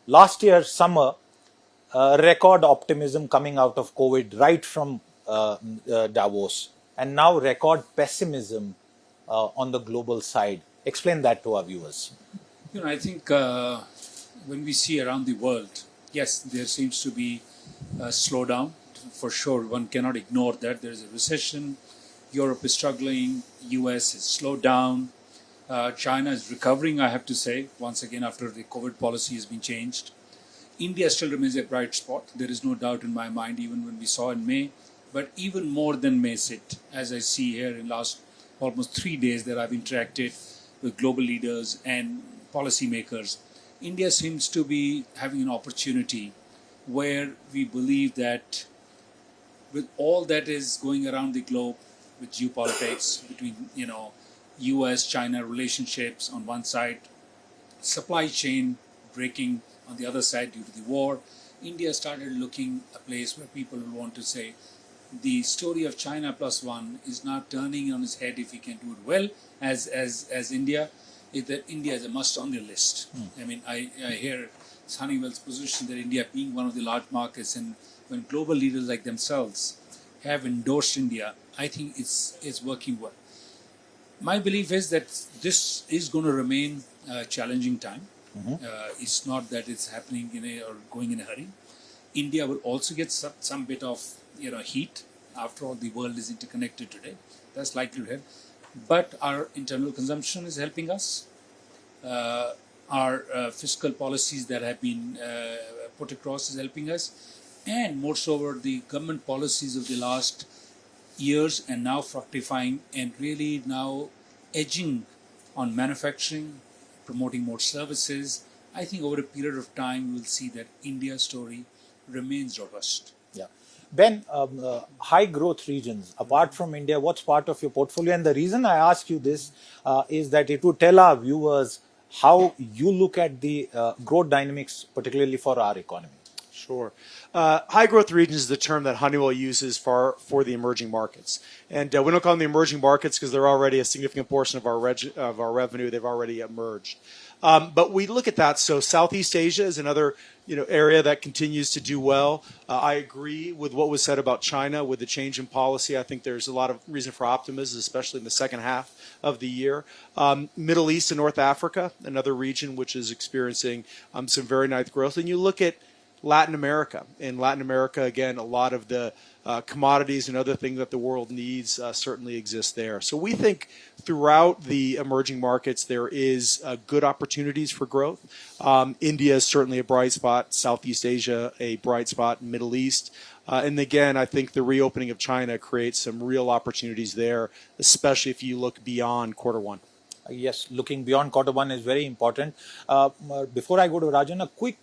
last year summer, record optimism coming out of COVID right from Davos, and now record pessimism on the global side. Explain that to our viewers. I think when we see around the world, yes, there seems to be a slowdown. For sure, one cannot ignore that. There is a recession. Europe is struggling. US is slowed down. China is recovering, I have to say, once again after the COVID policy has been changed. India still remains a bright spot. There is no doubt in my mind, even when we saw in May. But even more than May sit, as I see here in last almost 3 days that I've interacted with global leaders and policymakers, India seems to be having an opportunity where we believe that with all that is going around the globe, with geopolitics between US-China relationships on one side, supply chain breaking on the other side due to the war, India started looking a place where people will want to say the story of China plus one is not turning on its head if we can do it well as India. Is that India is a must on the list. I mean, I hear Honeywell's position that India being one of the large markets, and when global leaders like themselves have endorsed India, I think it's working well. My belief is that this is going to remain a challenging time. It's not that it's happening or going in a hurry. India will also get some bit of heat. After all, the world is interconnected today. That's likely to happen. But our internal consumption is helping us. Our fiscal policies that have been put across is helping us. And more so over the government policies of the last years and now fructifying and really now edging on manufacturing, promoting more services. I think over a period of time, we'll see that India's story remains robust. Yeah. Ben, high growth regions, apart from India, what's part of your portfolio? And the reason I ask you this is that it would tell our viewers how you look at the growth dynamics, particularly for our economy. Sure. High growth regions is the term that Honeywell uses for the emerging markets. And we don't call them the emerging markets because they're already a significant portion of our revenue. They've already emerged. But we look at that. So Southeast Asia is another area that continues to do well. I agree with what was said about China with the change in policy. I think there's a lot of reason for optimism, especially in the second half of the year. Middle East and North Africa, another region which is experiencing some very nice growth. And you look at Latin America. In Latin America, again, a lot of the commodities and other things that the world needs certainly exist there. So we think throughout the emerging markets there is good opportunities for growth. India is certainly a bright spot, Southeast Asia a bright spot, Middle East. And again, I think the reopening of China creates some real opportunities there, especially if you look beyond quarter one. Yes, looking beyond quarter one is very important. Before I go to Rajan, a quick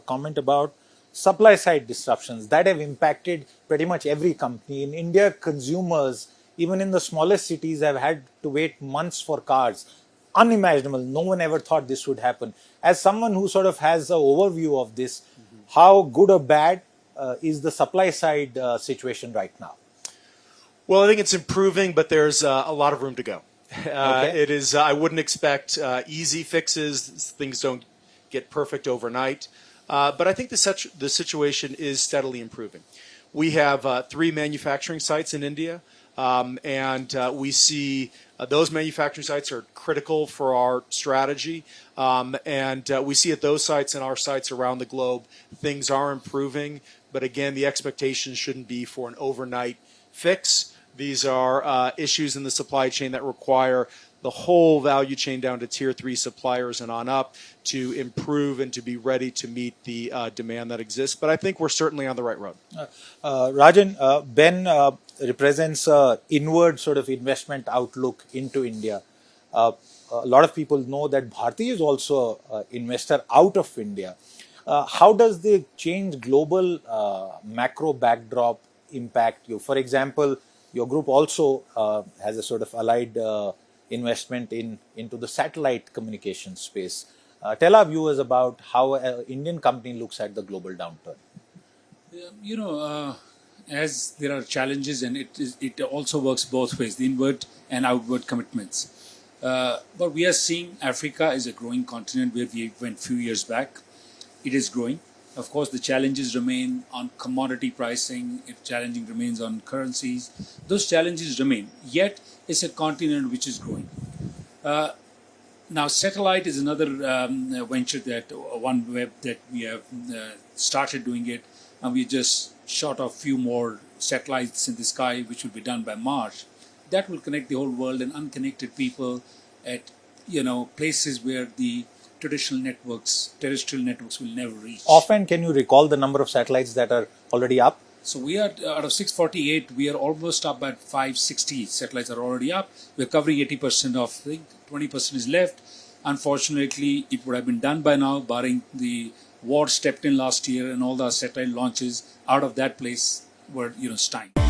comment about supply side disruptions that have impacted pretty much every company. In India, consumers, even in the smallest cities, have had to wait months for cars. Unimaginable. No one ever thought this would happen. As someone who sort of has an overview of this, how good or bad is the supply side situation right now? Well, I think it's improving, but there's a lot of room to go. Okay. It is. I wouldn't expect easy fixes. Things don't get perfect overnight. But I think the situation is steadily improving. We have 3 manufacturing sites in India, and we see those manufacturing sites are critical for our strategy. And we see at those sites and our sites around the globe, things are improving. But again, the expectation shouldn't be for an overnight fix. These are issues in the supply chain that require the whole value chain down to tier 3 suppliers and on up to improve and to be ready to meet the demand that exists. But I think we're certainly on the right road. Rajan, Ben represents an inward sort of investment outlook into India. A lot of people know that Bharti is also an investor out of India. How does the change global macro backdrop impact you? For example, your group also has a sort of allied investment into the satellite communication space. Tell our viewers about how an Indian company looks at the global downturn. As there are challenges, and it also works both ways, the inward and outward commitments. But we are seeing Africa is a growing continent where we went few years back. it is growing. Of course, the challenges remain on commodity pricing. If challenging remains on currencies, those challenges remain. Yet, it's a continent which is growing. Now, satellite is another venture that OneWeb that we have started doing it, and we just shot a few more satellites in the sky, which will be done by March. That will connect the whole world and unconnected people at places where the traditional networks, terrestrial networks, will never reach. Often, can you recall the number of satellites that are already up? So we are out of 648, we are almost up at 560 satellites are already up. We're covering 80% of the 20% is left. Unfortunately, it would have been done by now, barring the war stepped in last year and all the satellite launches out of that place were stymied.